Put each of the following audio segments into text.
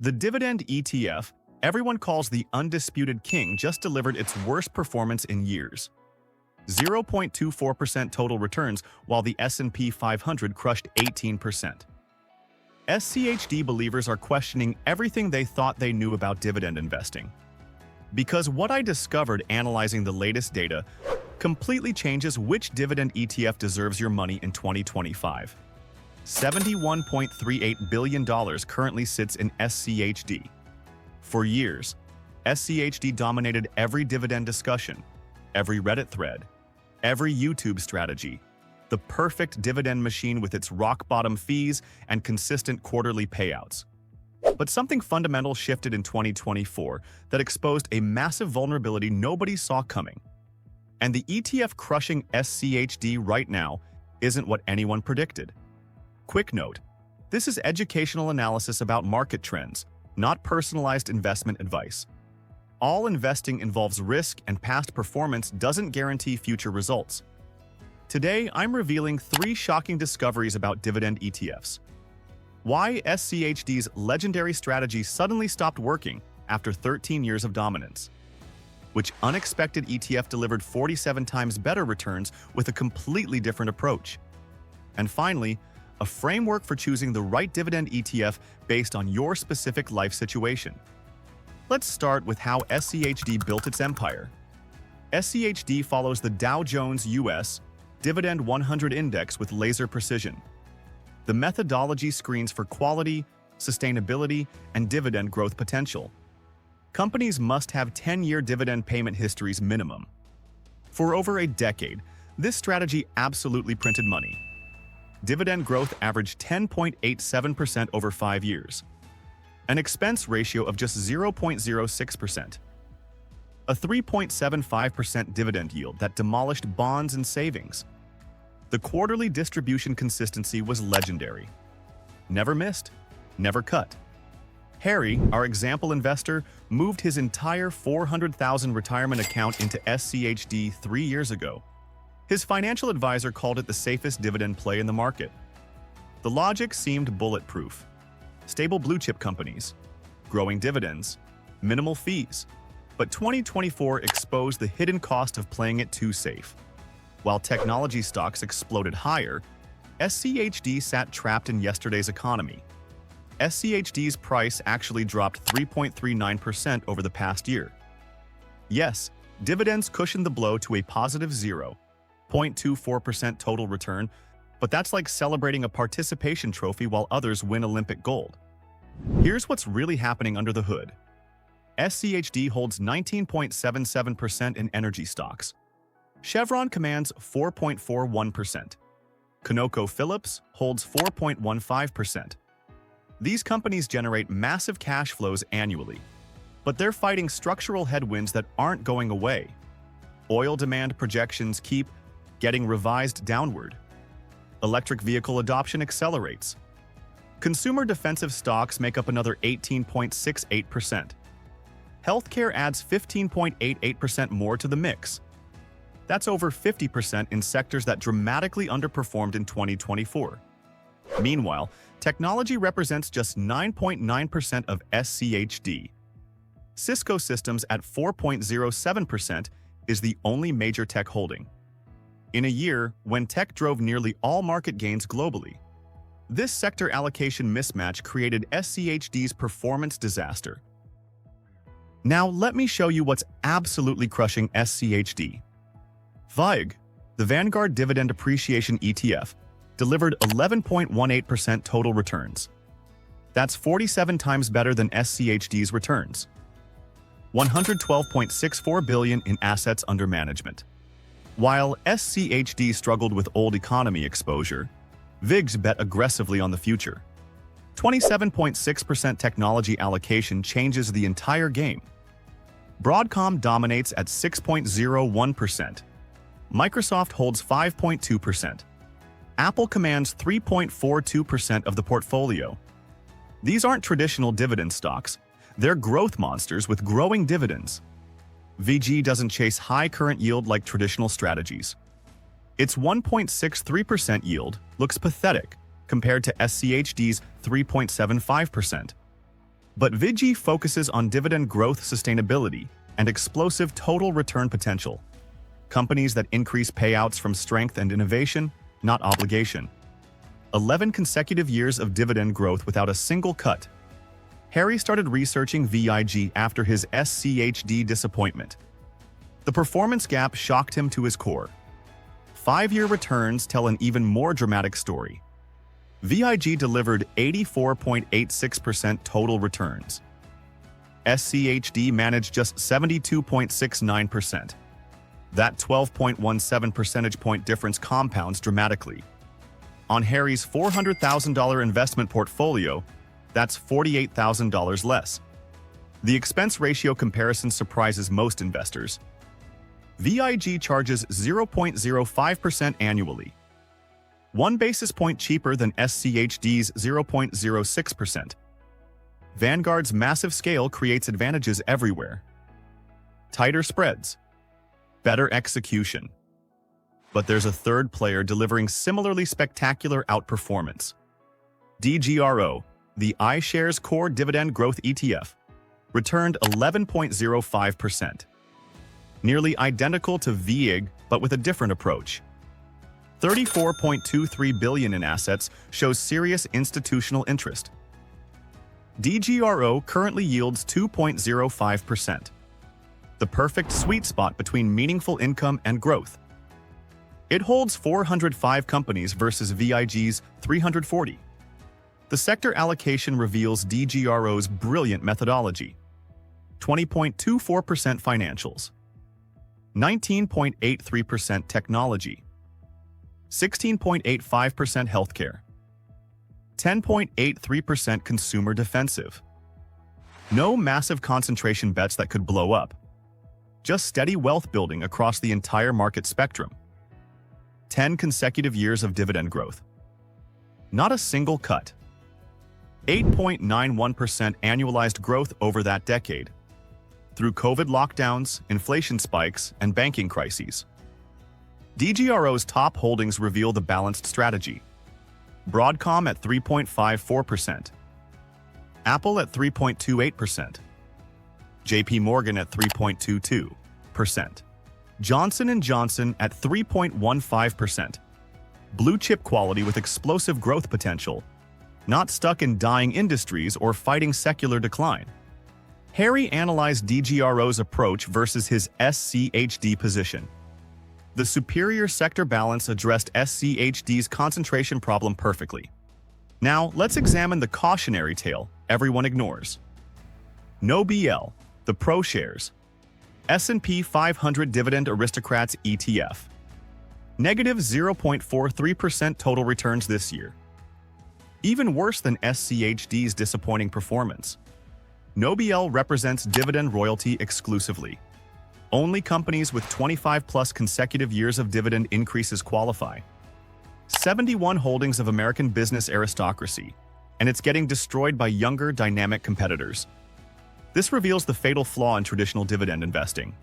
The Dividend ETF, everyone calls the undisputed king, just delivered its worst performance in years. 0.24% total returns, while the S&P 500 crushed 18%. SCHD believers are questioning everything they thought they knew about dividend investing. Because what I discovered analyzing the latest data completely changes which dividend ETF deserves your money in 2025. $71.38 billion currently sits in SCHD. For years, SCHD dominated every dividend discussion, every Reddit thread, every YouTube strategy, the perfect dividend machine with its rock-bottom fees and consistent quarterly payouts. But something fundamental shifted in 2024 that exposed a massive vulnerability nobody saw coming. And the ETF crushing SCHD right now isn't what anyone predicted. Quick note, this is educational analysis about market trends, not personalized investment advice. All investing involves risk, and past performance doesn't guarantee future results. Today, I'm revealing 3 shocking discoveries about dividend ETFs. Why SCHD's legendary strategy suddenly stopped working after 13 years of dominance. Which unexpected ETF delivered 47 times better returns with a completely different approach. And finally, a framework for choosing the right dividend ETF based on your specific life situation. Let's start with how SCHD built its empire. SCHD follows the Dow Jones US Dividend 100 Index with laser precision. The methodology screens for quality, sustainability, and dividend growth potential. Companies must have 10-year dividend payment histories minimum. For over a decade, this strategy absolutely printed money. Dividend growth averaged 10.87% over 5 years. An expense ratio of just 0.06%. A 3.75% dividend yield that demolished bonds and savings. The quarterly distribution consistency was legendary. Never missed, never cut. Harry, our example investor, moved his entire $400,000 retirement account into SCHD 3 years ago. His financial advisor called it the safest dividend play in the market. The logic seemed bulletproof. Stable blue-chip companies, growing dividends, minimal fees. But 2024 exposed the hidden cost of playing it too safe. While technology stocks exploded higher, SCHD sat trapped in yesterday's economy. SCHD's price actually dropped 3.39% over the past year. Yes, dividends cushioned the blow to a positive 0.24% total return, but that's like celebrating a participation trophy while others win Olympic gold. Here's what's really happening under the hood. SCHD holds 19.77% in energy stocks. Chevron commands 4.41%. ConocoPhillips holds 4.15%. These companies generate massive cash flows annually, but they're fighting structural headwinds that aren't going away. Oil demand projections keep getting revised downward. Electric vehicle adoption accelerates. Consumer defensive stocks make up another 18.68%. Healthcare adds 15.88% more to the mix. That's over 50% in sectors that dramatically underperformed in 2024. Meanwhile, technology represents just 9.9% of SCHD. Cisco Systems at 4.07% is the only major tech holding. In a year when tech drove nearly all market gains globally, this sector allocation mismatch created SCHD's performance disaster. Now let me show you what's absolutely crushing SCHD. VIG, the Vanguard Dividend Appreciation ETF, delivered 11.18% total returns. That's 47 times better than SCHD's returns. $112.64 billion in assets under management. While SCHD struggled with old economy exposure, VIGs bet aggressively on the future. 27.6% technology allocation changes the entire game. Broadcom dominates at 6.01%. Microsoft holds 5.2%. Apple commands 3.42% of the portfolio. These aren't traditional dividend stocks. They're growth monsters with growing dividends. VG doesn't chase high current yield like traditional strategies. Its 1.63% yield looks pathetic compared to SCHD's 3.75%. But VIG focuses on dividend growth sustainability and explosive total return potential. Companies that increase payouts from strength and innovation, not obligation. 11 consecutive years of dividend growth without a single cut. Harry started researching VIG after his SCHD disappointment. The performance gap shocked him to his core. 5-year returns tell an even more dramatic story. VIG delivered 84.86% total returns. SCHD managed just 72.69%. That 12.17 percentage point difference compounds dramatically. On Harry's $400,000 investment portfolio, that's $48,000 less. The expense ratio comparison surprises most investors. VIG charges 0.05% annually, 1 basis point cheaper than SCHD's 0.06%. Vanguard's massive scale creates advantages everywhere. Tighter spreads, better execution. But there's a third player delivering similarly spectacular outperformance. DGRO, the iShares Core Dividend Growth ETF, returned 11.05%. Nearly identical to VIG, but with a different approach. $34.23 billion in assets shows serious institutional interest. DGRO currently yields 2.05%. The perfect sweet spot between meaningful income and growth. It holds 405 companies versus VIG's 340. The sector allocation reveals DGRO's brilliant methodology. 20.24% financials, 19.83% technology, 16.85% healthcare, 10.83% consumer defensive. No massive concentration bets that could blow up. Just steady wealth building across the entire market spectrum. 10 consecutive years of dividend growth. Not a single cut. 8.91% annualized growth over that decade. Through COVID lockdowns, inflation spikes, and banking crises. DGRO's top holdings reveal the balanced strategy. Broadcom at 3.54%. Apple at 3.28%. JP Morgan at 3.22%. Johnson & Johnson at 3.15%. Blue chip quality with explosive growth potential, not stuck in dying industries or fighting secular decline. Harry analyzed DGRO's approach versus his SCHD position. The superior sector balance addressed SCHD's concentration problem perfectly. Now, let's examine the cautionary tale everyone ignores. No BL, the Pro Shares. S&P 500 Dividend Aristocrats ETF. Negative 0.43% total returns this year. Even worse than SCHD's disappointing performance. No BL represents dividend royalty exclusively. Only companies with 25-plus consecutive years of dividend increases qualify. 71 holdings of American business aristocracy, and it's getting destroyed by younger, dynamic competitors. This reveals the fatal flaw in traditional dividend investing.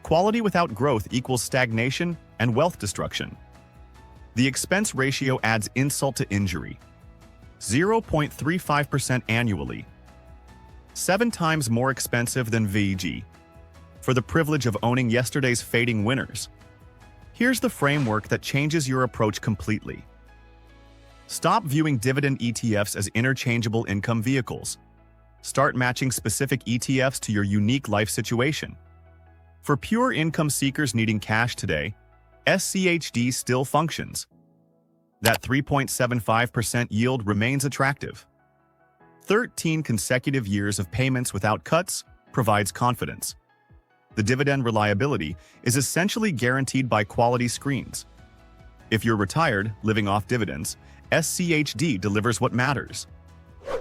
Quality without growth equals stagnation and wealth destruction. The expense ratio adds insult to injury. 0.35% annually. 7 times more expensive than VIG. For the privilege of owning yesterday's fading winners. Here's the framework that changes your approach completely. Stop viewing dividend ETFs as interchangeable income vehicles. Start matching specific ETFs to your unique life situation. For pure income seekers needing cash today, SCHD still functions. That 3.75% yield remains attractive. 13 consecutive years of payments without cuts provides confidence. The dividend reliability is essentially guaranteed by quality screens. If you're retired, living off dividends, SCHD delivers what matters.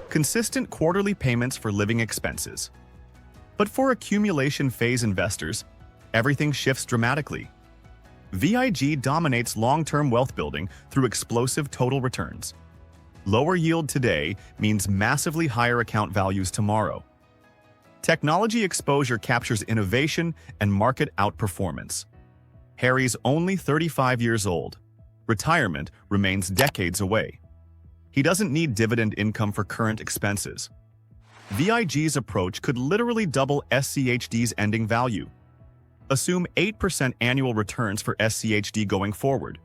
Consistent quarterly payments for living expenses. But for accumulation phase investors, everything shifts dramatically. VIG dominates long-term wealth building through explosive total returns. Lower yield today means massively higher account values tomorrow. Technology exposure captures innovation and market outperformance. Harry's only 35 years old. Retirement remains decades away. He doesn't need dividend income for current expenses. VIG's approach could literally double SCHD's ending value. Assume 8% annual returns for SCHD going forward.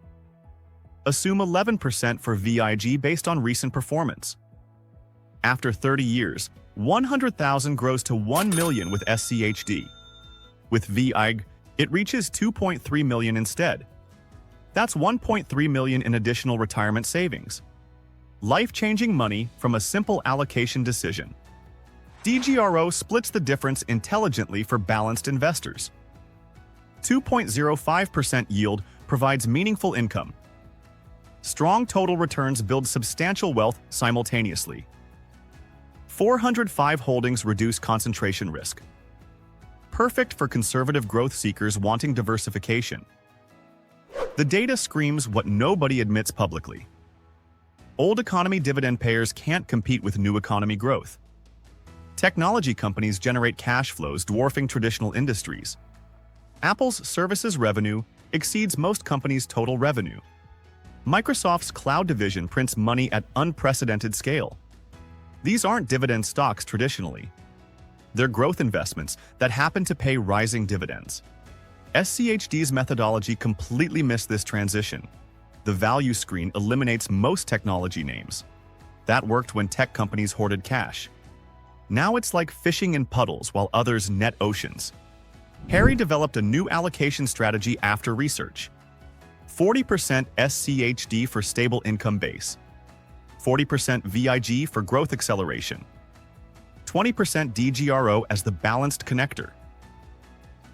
Assume 11% for VIG based on recent performance. After 30 years, 100,000 grows to 1 million with SCHD. With VIG, it reaches 2.3 million instead. That's 1.3 million in additional retirement savings. Life-changing money from a simple allocation decision. DGRO splits the difference intelligently for balanced investors. 2.05% yield provides meaningful income. Strong total returns build substantial wealth simultaneously. 405 holdings reduce concentration risk. Perfect for conservative growth seekers wanting diversification. The data screams what nobody admits publicly. Old economy dividend payers can't compete with new economy growth. Technology companies generate cash flows dwarfing traditional industries. Apple's services revenue exceeds most companies' total revenue. Microsoft's cloud division prints money at unprecedented scale. These aren't dividend stocks traditionally. They're growth investments that happen to pay rising dividends. SCHD's methodology completely missed this transition. The value screen eliminates most technology names. That worked when tech companies hoarded cash. Now it's like fishing in puddles while others net oceans. Harry developed a new allocation strategy after research. 40% SCHD for stable income base. 40% VIG for growth acceleration. 20% DGRO as the balanced connector.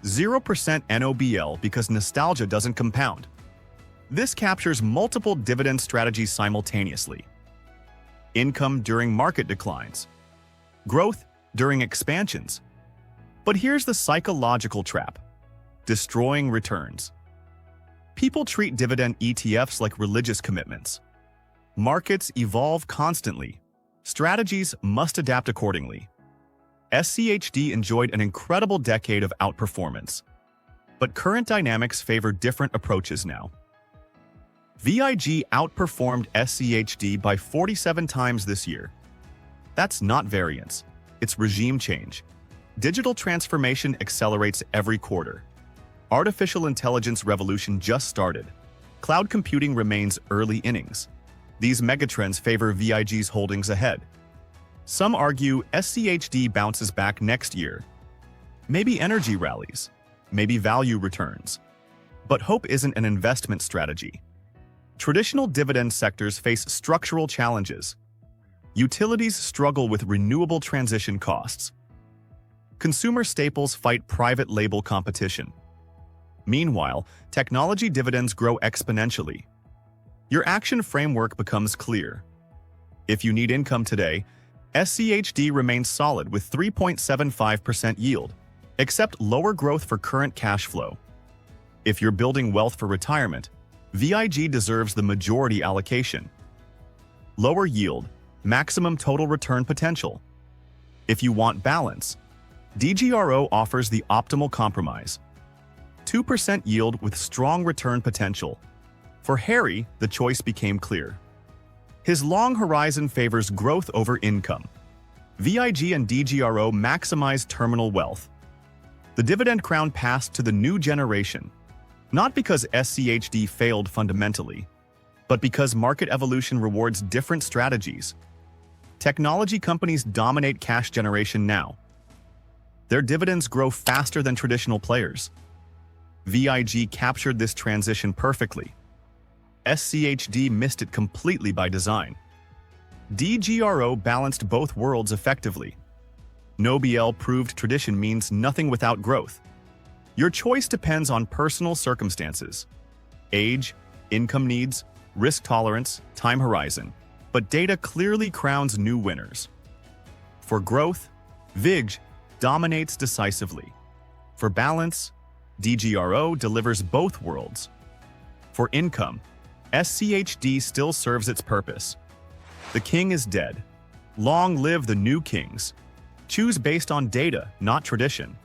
0% NOBL because nostalgia doesn't compound. This captures multiple dividend strategies simultaneously. Income during market declines. Growth during expansions. But here's the psychological trap: destroying returns. People treat dividend ETFs like religious commitments. Markets evolve constantly. Strategies must adapt accordingly. SCHD enjoyed an incredible decade of outperformance. But current dynamics favor different approaches now. VIG outperformed SCHD by 47 times this year. That's not variance, it's regime change. Digital transformation accelerates every quarter. Artificial intelligence revolution just started. Cloud computing remains early innings. These megatrends favor VIG's holdings ahead. Some argue SCHD bounces back next year. Maybe energy rallies, maybe value returns. But hope isn't an investment strategy. Traditional dividend sectors face structural challenges. Utilities struggle with renewable transition costs. Consumer staples fight private label competition. Meanwhile, technology dividends grow exponentially. Your action framework becomes clear. If you need income today, SCHD remains solid with 3.75% yield, except lower growth for current cash flow. If you're building wealth for retirement, VIG deserves the majority allocation. Lower yield, maximum total return potential. If you want balance, DGRO offers the optimal compromise. 2% yield with strong return potential. For Harry, the choice became clear. His long horizon favors growth over income. VIG and DGRO maximize terminal wealth. The dividend crown passed to the new generation, not because SCHD failed fundamentally, but because market evolution rewards different strategies. Technology companies dominate cash generation now. Their dividends grow faster than traditional players. VIG captured this transition perfectly. SCHD missed it completely by design. DGRO balanced both worlds effectively. NOBL proved tradition means nothing without growth. Your choice depends on personal circumstances, age, income needs, risk tolerance, time horizon, but data clearly crowns new winners. For growth, VIG dominates decisively. For balance, DGRO delivers both worlds. For income, SCHD still serves its purpose. The king is dead. Long live the new kings. Choose based on data, not tradition.